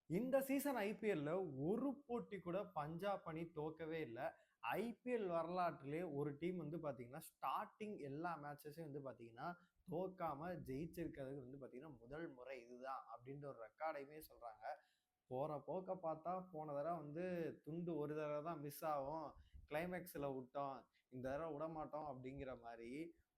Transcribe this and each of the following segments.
இந்த சீசன் ஐபிஎல்ல ஒரு போட்டி கூட பஞ்சாப் அணி தோக்கவே இல்ல. ஐபிஎல் வரலாற்றிலே ஒரு டீம் வந்து பார்த்தீங்கன்னா, ஸ்டார்ட்டிங் எல்லா மேட்சஸையும் வந்து பார்த்தீங்கன்னா, தோக்காம ஜெயிச்சிருக்கிறது வந்து பார்த்தீங்கன்னா, முதல் முறை இதுதான் அப்படின்ற ஒரு ரெக்கார்டையுமே சொல்றாங்க. போற போக்க பார்த்தா போன தடவ வந்து துண்டு ஒரு தடவ தான் மிஸ் ஆகும். கிளைமேக்ஸ்ல விட்டோம். இந்த தடவ விடமாட்டோம் அப்படிங்கிற மாரி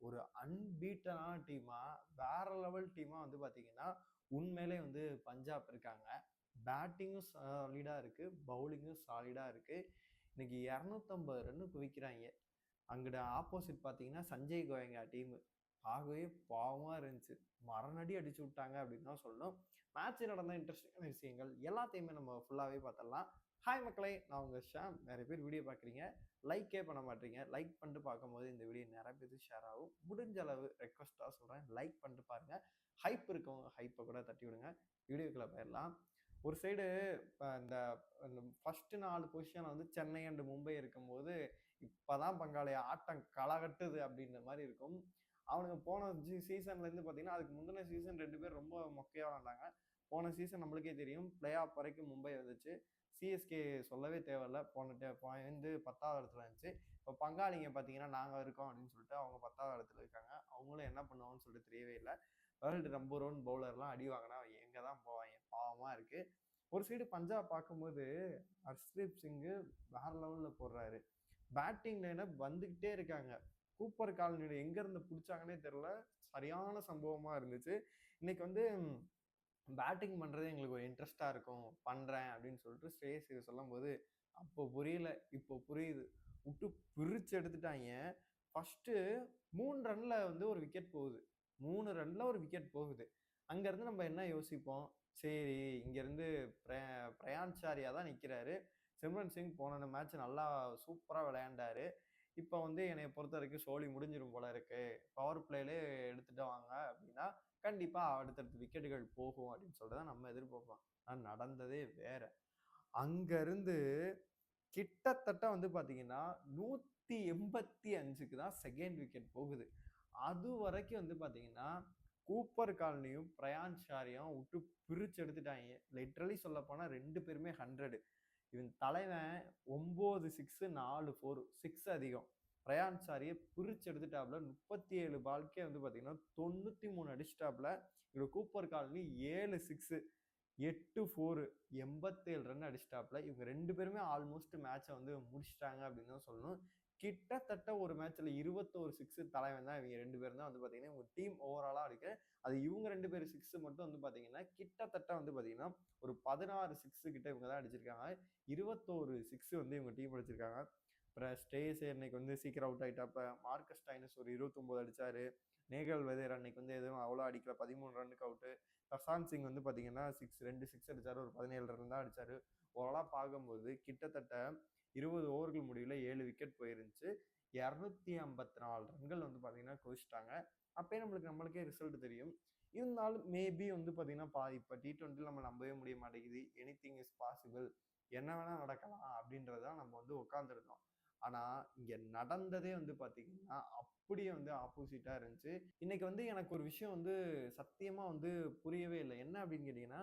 ஒரு அன்பீட்டனான டீமா, வேற லெவல் டீமா வந்து பார்த்தீங்கன்னா, உண்மையிலே வந்து பஞ்சாப் இருக்காங்க. பேட்டிங்கும் சாலிடா இருக்கு, பவுலிங்கும் சாலிடா இருக்கு. இன்னைக்கு 250 ரன் குவிக்கிறாய்ங்க. அங்கிட்டு ஆப்போசிட் பார்த்தீங்கன்னா, சஞ்சய் கோயங்கா டீமு. பார்க்கவே பாவமா இருந்துச்சு. மரணடி அடிச்சு விட்டாங்க அப்படின்னு தான் சொல்லணும். மேட்ச் நடந்த இன்ட்ரெஸ்டிங்கான விஷயங்கள் எல்லாத்தையுமே நம்ம ஃபுல்லாவே பார்த்துடலாம். ஹாய் மக்களே, நான் உங்க ஷாம். நிறைய பேர் வீடியோ பார்க்குறீங்க, லைக்கே பண்ண மாட்டீங்க. லைக் பண்ணிட்டு பார்க்கும்போது இந்த வீடியோ நிறைய பேருக்கு ஷேர் ஆகும். முடிஞ்ச அளவு ரெக்வஸ்ட்டாக சொல்கிறேன், லைக் பண்ணிட்டு பாருங்க. ஹைப் இருக்கவங்க ஹைப்பை கூட தட்டி விடுங்க. வீடியோக்குள்ள போயிடலாம். ஒரு சைடு இந்த ஃபர்ஸ்ட் 4 பொசிஷன்ல வந்து சென்னை அண்ட் மும்பை இருக்கும்போது இப்பதான் பங்காளி ஆட்டம் களகட்டுது அப்படின்ற மாதிரி இருக்கும். அவனுங்க போன சீசன்ல இருந்து பாத்தீங்கன்னா, அதுக்கு முந்தின சீசன் 2 பேர் ரொம்ப மொக்கையா விளாண்டாங்க. போன சீசன் நம்மளுக்கே தெரியும், பிளே ஆஃப் வரைக்கும் மும்பை வந்துச்சு. சிஎஸ்கே சொல்லவே தேவையில்ல, வந்து 10வது இடத்துல இருந்துச்சு. இப்போ பங்காளிங்க பார்த்தீங்கன்னா நாங்கள் இருக்கோம் அப்படின்னு சொல்லிட்டு அவங்க 10வது இடத்துல இருக்காங்க. அவங்களும் என்ன பண்ணுவாங்கன்னு சொல்லிட்டு தெரியவே இல்லை. வேர்ல்டு நம்பர் 1 பவுலர்லாம் அடி வாங்கினா எங்கே தான் போவாங்க, பாவமாக இருக்கு. ஒரு சைடு பஞ்சாப் பார்க்கும்போது ஹர்ஷ்தீப் சிங்கு வேற லெவலில் போடுறாரு. பேட்டிங் லைனப் வந்துகிட்டே இருக்காங்க. கூப்பர் காலனியோட எங்க இருந்து பிடிச்சாங்கன்னே தெரியல. சரியான சம்பவமா இருந்துச்சு. இன்னைக்கு வந்து பேட்டிங் பண்றது எங்களுக்கு ஒரு இன்ட்ரெஸ்டா இருக்கும், பண்றேன் அப்படின்னு சொல்லிட்டு ஸ்ரேயஸ் ஐயர் சொல்லும்போது, அப்போ புரியல, இப்போ புரியுது. விட்டு பிரிச்சு எடுத்துட்டாங்க. ஃபர்ஸ்ட் 3 ரன்ல வந்து ஒரு விக்கெட் போகுது. 3 ரன்ல ஒரு விக்கெட் போகுது. அங்க இருந்து நம்ம என்ன யோசிப்போம், சரி இங்க இருந்து பிரயான்ச் சாரியா தான் நிக்கிறாரு. சிம்ரன் சிங் போன மேட்ச் நல்லா சூப்பரா விளையாண்டாரு. இப்போ வந்து என்னைய பொறுத்த வரைக்கும் சோலி முடிஞ்சிரும் போல இருக்கு. பவர் பிளேலே எடுத்துட்டு வாங்க அப்படின்னா கண்டிப்பா அடுத்தடுத்து விக்கெட்டுகள் போகும் அப்படின்னு சொல்றத நம்ம எதிர்பார்ப்போம். ஆனா நடந்ததே வேற. அங்க இருந்து கிட்டத்தட்ட வந்து பாத்தீங்கன்னா 185க்கு தான் செகண்ட் விக்கெட் போகுது. அது வரைக்கும் வந்து பாத்தீங்கன்னா கூப்பர் காலனியும் பிரயான்ச் ஷாரியும் விட்டு பிரிச்சு எடுத்துட்டாங்க. லிட்ரலி சொல்ல போனா 2 பேருமே 100. இவன் தலைவன் 9 சிக்ஸ் 4 4 சிக்ஸ் அதிகம். பிரயான்ச் சாரியை பிரிச்சு எடுத்துட்டாப்ல. 37 பால்க்கே வந்து பாத்தீங்கன்னா 93 அடிச்சிட்டாப்ல. இவரு கூப்பர் காலனி 7 சிக்ஸ் 8 4 87 ரன் அடிச்சிட்டாப்ல. இவங்க 2 பேருமே ஆல்மோஸ்ட் மேட்சை வந்து முடிச்சிட்டாங்க அப்படின்னு தான் சொல்லணும். கிட்டத்தட்ட ஒரு மேட்ச்ல 21 சிக்ஸ் தலைவன் தான். இவங்க 2 பேரும் தான் வந்து பாத்தீங்கன்னா இவங்க டீம் ஓவராலா இருக்கு. அது இவங்க 2 பேர் சிக்ஸ் மட்டும் வந்து பாத்தீங்கன்னா கிட்டத்தட்ட வந்து பாத்தீங்கன்னா ஒரு 16 சிக்ஸ் கிட்ட இவங்க தான் அடிச்சிருக்காங்க. 21 சிக்ஸ் வந்து இவங்க டீம் அடிச்சிருக்காங்க. அப்புறம் ஸ்டேஸ் இன்னைக்கு வந்து சீக்கிரம் அவுட் ஆயிட்டாப்ப. மார்க்கஸ் டைனஸ் ஒரு 29 அடிச்சாரு. நேகல் வெதேர் அன்னைக்கு வந்து எதுவும் அவ்வளோ அடிக்கல, 13 ரன்னுக்கு அவுட்டு. பிரசாந்த் சிங் வந்து பாத்தீங்கன்னா 2 சிக்ஸ் அடிச்சாரு, ஒரு 17 ரன் தான் அடிச்சாரு. ஓவராலா பார்க்கும்போது கிட்டத்தட்ட 20 ஓவர்கள் முடிவில் 7 விக்கெட் போயிருந்துச்சு. 254 ரன்கள் வந்து பாத்தீங்கன்னா குவிச்சிட்டாங்க. அப்பயே நம்மளுக்கே ரிசல்ட் தெரியும். இருந்தாலும் மேபி வந்து பாத்தீங்கன்னா இப்போ T20 நம்ம நம்பவே முடிய மாட்டேங்குது. எனிதிங் இஸ் பாசிபிள், என்ன வேணா நடக்கலாம் அப்படின்றதான் நம்ம வந்து உட்காந்துருந்தோம். ஆனா இங்க நடந்ததே வந்து பாத்தீங்கன்னா அப்படியே வந்து ஆப்போசிட்டா இருந்துச்சு. இன்னைக்கு வந்து எனக்கு ஒரு விஷயம் வந்து சத்தியமா வந்து புரியவே இல்லை. என்ன அப்படின்னு கேட்டீங்கன்னா,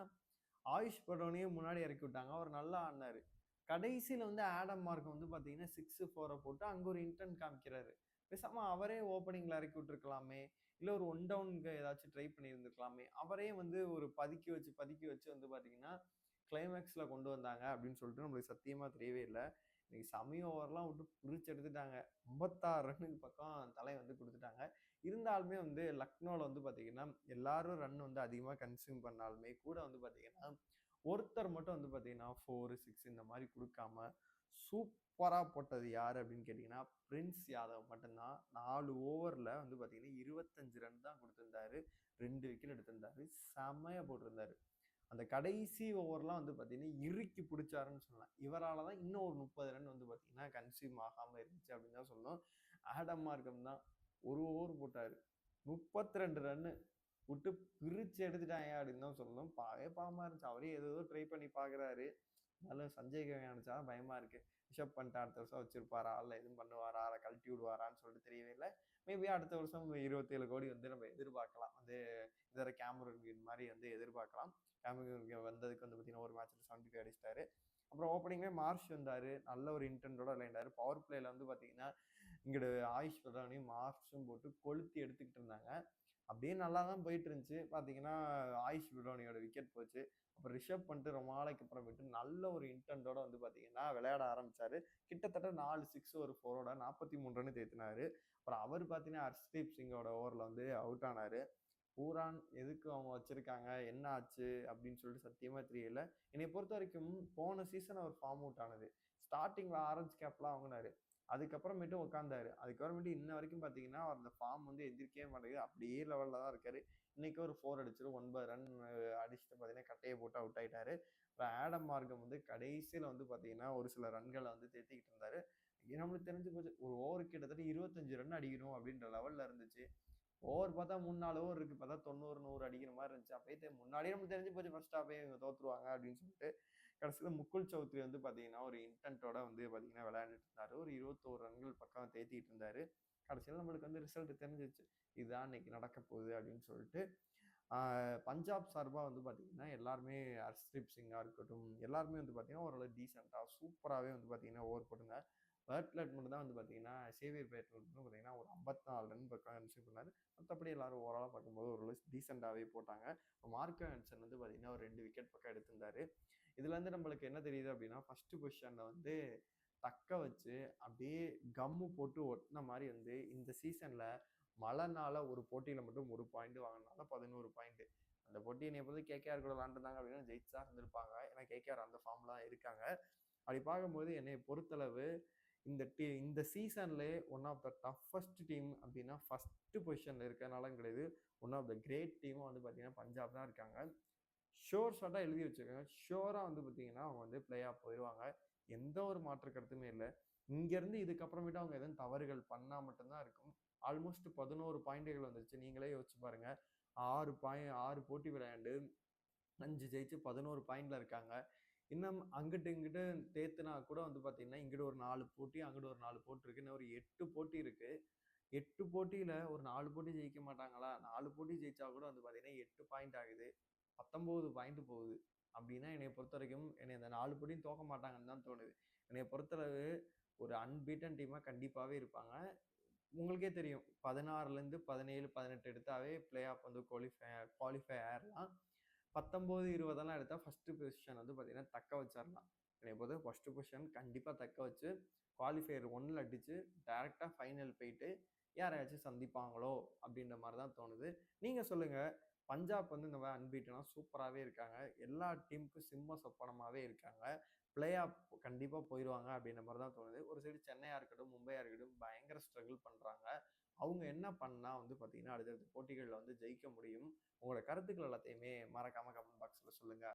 ஆயுஷ் படோனையும் முன்னாடி இறக்கி விட்டாங்க, அவர் நல்லா ஆடினாரு. கடைசியில வந்து ஆடம் மார்க் வந்து பாத்தீங்கன்னா 6 4 போட்டு அங்க ஒரு இன்டென்ட் காமிக்கிறாரு. பேசாம அவரே ஓப்பனிங்ல இறக்கி விட்டுருக்கலாமே, இல்ல ஒரு ஒன் டவுனுக்கு ஏதாச்சும் ட்ரை பண்ணி இருந்திருக்கலாமே. அவரே வந்து ஒரு பதுக்கி வச்சு வந்து பாத்தீங்கன்னா கிளைமேக்ஸ்ல கொண்டு வந்தாங்க அப்படின்னு சொல்லிட்டு நம்மளுக்கு சத்தியமா தெரியவே இல்லை. இன்னைக்கு சமய ஓவர்லாம் விட்டு பிரிச்சு எடுத்துட்டாங்க. 56 ரன்னுக்கு பக்கம் தலை வந்து கொடுத்துட்டாங்க. இருந்தாலுமே வந்து லக்னோவில் வந்து பார்த்தீங்கன்னா எல்லாரும் ரன் வந்து அதிகமாக கன்சியூம் பண்ணாலுமே கூட வந்து பார்த்தீங்கன்னா ஒருத்தர் மட்டும் வந்து பார்த்தீங்கன்னா 4 6 இந்த மாதிரி கொடுக்காம சூப்பராக போட்டது யார் அப்படின்னு கேட்டிங்கன்னா பிரின்ஸ் யாதவ் மட்டும்தான். 4 ஓவரில் வந்து பார்த்தீங்கன்னா 25 ரன் தான் கொடுத்துருந்தாரு. 2 விக்கெட் எடுத்திருந்தாரு. செம்மையாக போட்டிருந்தாரு. அந்த கடைசி ஓவர்லாம் வந்து பார்த்தீங்கன்னா இறுக்கி பிடிச்சாருன்னு சொல்லலாம். இவரால் தான் இன்னும் ஒரு 30 ரன் வந்து பார்த்தீங்கன்னா கன்சியூம் ஆகாமல் இருந்துச்சு அப்படின்னு தான் சொல்லணும். ஆடம் மார்க்கம் தான் ஒரு ஓவர் போட்டார், 32 ரன்னு விட்டு பிரிச்சு எடுத்துட்டாங்க அப்படின்னு தான் சொல்லணும். பாவமா இருந்துச்சு. அவரே ஏதோ ட்ரை பண்ணி பார்க்குறாரு. அதனால சஞ்சய் நினைச்சா பயமா இருக்கு. ரிஷப் பண்ட் அடுத்த வருஷம் வச்சிருப்பாரா, இல்ல எதுவும் பண்ணுவாரா, அதை கழட்டி விடுவாரான்னு சொல்லிட்டு தெரியவே இல்லை. மேபி அடுத்த வருஷம் 27 கோடி வந்து நம்ம எதிர்பார்க்கலாம். வந்து இதர கேமரூன் கிரீன் மாதிரி வந்து எதிர்பார்க்கலாம். கேமரூன் கிரீன் வந்ததுக்கு வந்து பார்த்தீங்கன்னா ஒரு மேட்ச்ல 75 அடிச்சிட்டாரு. அப்புறம் ஓப்பனிங்கே மார்ஷ் வந்தாரு, நல்ல ஒரு இன்டென்டோட விளையாண்டாரு. பவர் பிளேல வந்து பார்த்தீங்கன்னா இங்கிட்டு ஆயுஷ் பிரதானையும் மார்ஷும் போட்டு கொளுத்தி எடுத்துக்கிட்டு இருந்தாங்க. அப்படியே நல்லா தான் போயிட்டு இருந்துச்சு. பார்த்தீங்கன்னா ஆயுஷ் விடோனியோட விக்கெட் போச்சு. அப்புறம் ரிஷப் பண்ணிட்டு ரொம்ப நாளைக்கு அப்புறமேட்டு நல்ல ஒரு இன்டென்டோட வந்து பார்த்தீங்கன்னா விளையாட ஆரம்பிச்சாரு. கிட்டத்தட்ட 4 6 ஒரு 4ஓட 43 ரன் தேத்தினாரு. அப்புறம் அவர் பார்த்தீங்கன்னா ஹர்ஷ்தீப் சிங்கோட ஓவரில் வந்து அவுட் ஆனாரு. பூரான் எதுக்கு அவங்க வச்சிருக்காங்க, என்ன ஆச்சு அப்படின்னு சொல்லிட்டு சத்தியமா தெரியல. என்னை பொறுத்த வரைக்கும் போன சீசன் அவர் ஃபார்ம் அவுட் ஆனது. ஸ்டார்டிங்ல ஆரஞ்சு கேப்லாம் வாங்கினாரு. அதுக்கப்புறமேட்டு உட்காந்தாரு. அதுக்கப்புறமேட்டு இன்ன வரைக்கும் பார்த்தீங்கன்னா அந்த ஃபார்ம் வந்து எந்திரிக்கவே மாட்டேங்குது. அப்படியே லெவலில் தான் இருக்காரு. இன்னைக்கு ஒரு 4 அடிச்சிரு 9 ரன் அடிச்சுட்டு பார்த்தீங்கன்னா கட்டையை போட்டு அவுட் ஆயிட்டாரு. அப்புறம் ஆடம் மார்க்கம் வந்து கடைசியில் வந்து பார்த்தீங்கன்னா ஒரு சில ரன்களை வந்து தேத்திக்கிட்டு இருந்தாரு. நம்மளுக்கு தெரிஞ்சு போச்சு ஒரு ஓவருக்கு கிட்டத்தட்ட 25 ரன் அடிக்கணும் அப்படின்ற லெவல்ல இருந்துச்சு. ஓவர் பார்த்தா 3-4 ஓவர் இருக்கு. பார்த்தா 90 100 அடிக்கிற மாதிரி இருந்துச்சு. அப்பயே முன்னாடியே நமக்கு தெரிஞ்சு போச்சு ஃபர்ஸ்ட் ஹாஃபே இவங்க தோத்துருவாங்க அப்படின்னு சொல்லிட்டு. கடைசியில் முகுல் சௌத்ரி வந்து பார்த்தீங்கன்னா ஒரு இன்டென்ட்டோட வந்து பார்த்தீங்கன்னா விளையாண்டுட்டு இருந்தாரு. ஒரு 21 ரன்கள் பக்கம் தேத்திட்டு இருந்தாரு. கடைசியில் நம்மளுக்கு வந்து ரிசல்ட் தெரிஞ்சிச்சு. இதுதான் இன்னைக்கு நடக்க போகுது அப்படின்னு சொல்லிட்டு. பஞ்சாப் சார்பாக வந்து பார்த்தீங்கன்னா எல்லாருமே ஹர்ஷ்தீப் சிங்காக இருக்கட்டும், எல்லாருமே வந்து பார்த்தீங்கன்னா ஓரளவு டீசெண்டாக சூப்பராகவே வந்து பார்த்தீங்கன்னா ஓவர் போட்டுங்க. பேட்லெட் மட்டும் தான் வந்து பார்த்தீங்கன்னா சேவியர் பேட்லெட் மட்டும் பார்த்தீங்கன்னா ஒரு 54 ரன் பக்கம் ரிசீவ் பண்ணாரு. மற்றபடி எல்லாரும் ஓவராலாக பார்க்கும்போது ஓரளவு டீசெண்டாகவே போட்டாங்க. மார்க்கோ ஹான்சன் வந்து பார்த்தீங்கன்னா ஒரு 2 விக்கெட் பக்கம் எடுத்திருந்தாரு. இதுலேருந்து நம்மளுக்கு என்ன தெரியுது அப்படின்னா ஃபர்ஸ்ட் பொசிஷனில் வந்து தக்க வச்சு அப்படியே கம்மு போட்டு ஒட்டின மாதிரி வந்து இந்த சீசனில் மழைனால ஒரு போட்டியில் மட்டும் 1 பாயிண்ட் வாங்கினால 11 பாயிண்ட். அந்த போட்டி என்னை பொறுத்து கேகேஆர் கூட விளாண்டுருந்தாங்க அப்படின்னா ஜெயிச்சா இருந்திருப்பாங்க. ஏன்னா கேகேஆர் அந்த ஃபார்ம்லாம் இருக்காங்க. அப்படி பார்க்கும்போது என்னை பொறுத்தளவு இந்த சீசன்லேயே one of the toughest team அப்படின்னா ஃபர்ஸ்ட் பொசிஷனில் இருக்கிறனால கிடையாது, ஒன் ஆஃப் த கிரேட் டீமும் வந்து பார்த்தீங்கன்னா பஞ்சாப் தான் இருக்காங்க. ஷார்ட்டாக எழுதி வச்சுருக்காங்க. ஷோராக வந்து பார்த்தீங்கன்னா அவங்க வந்து பிளே ஆஃப் போயிடுவாங்க. எந்த ஒரு மாற்று கருத்துமே இல்லை. இங்கேருந்து இதுக்கப்புறமேட்டு அவங்க எதுவும் தவறுகள் பண்ணால் மட்டும்தான் இருக்கும். ஆல்மோஸ்ட் 11 பாயிண்ட்டுகள் வந்துருச்சு. நீங்களே யோசிச்சு பாருங்க. 6 போட்டி விளையாண்டு 5 ஜெயிச்சு 11 பாயிண்ட்ல இருக்காங்க. இன்னும் அங்கிட்டு இங்கிட்டு தேத்துனா கூட வந்து பார்த்தீங்கன்னா இங்கிட்டு ஒரு 4 போட்டி அங்கிட்டு ஒரு 4 போட்டி இருக்கு. இன்னும் ஒரு 8 போட்டி இருக்கு. 8 போட்டியில ஒரு 4 போட்டி ஜெயிக்க மாட்டாங்களா? 4 போட்டி ஜெயிச்சா கூட வந்து பார்த்தீங்கன்னா 8 பாயிண்ட் ஆகுது. 19 பாயிண்ட் போகுது. அப்படின்னா என்னை பொறுத்த வரைக்கும் என்னை அந்த 4 போட்டியும் தோக்க மாட்டாங்கன்னு தான் தோணுது. என்னை பொறுத்தளவு ஒரு அன்பீட்டன் டீமாக கண்டிப்பாகவே இருப்பாங்க. உங்களுக்கே தெரியும் 16லேருந்து 17 18 எடுத்தாவே பிளே ஆஃப் வந்து குவாலிஃபை ஆயிடலாம். 19 20 எடுத்தா ஃபர்ஸ்ட் பொசிஷன் வந்து பார்த்தீங்கன்னா தக்க வச்சிடலாம். என்னை பொறுத்த ஃபர்ஸ்ட் பொசிஷன் கண்டிப்பாக தக்க வச்சு குவாலிஃபயர் 1ல் அடிச்சு டைரெக்டாக ஃபைனல் போயிட்டு யாரையாச்சும் சந்திப்பாங்களோ அப்படின்ற மாதிரி தான் தோணுது. நீங்கள் சொல்லுங்கள். பஞ்சாப் வந்து இந்த மாதிரி அன்பீட்டனா சூப்பராகவே இருக்காங்க. எல்லா டீமுக்கும் சிம்ம சொப்பனமாகவே இருக்காங்க. பிளே ஆஃப் கண்டிப்பாக போயிடுவாங்க அப்படின்ற மாதிரி தான் தோணுது. ஒரு சைடு சென்னையாக இருக்கட்டும் மும்பையாக இருக்கட்டும் பயங்கர ஸ்ட்ரகிள் பண்ணுறாங்க. அவங்க என்ன பண்ணால் வந்து பார்த்தீங்கன்னா அடுத்தடுத்த போட்டிகளில் வந்து ஜெயிக்க முடியும். உங்களோட கருத்துக்கள் எல்லாத்தையுமே மறக்காம கமெண்ட் பாக்ஸில் சொல்லுங்கள்.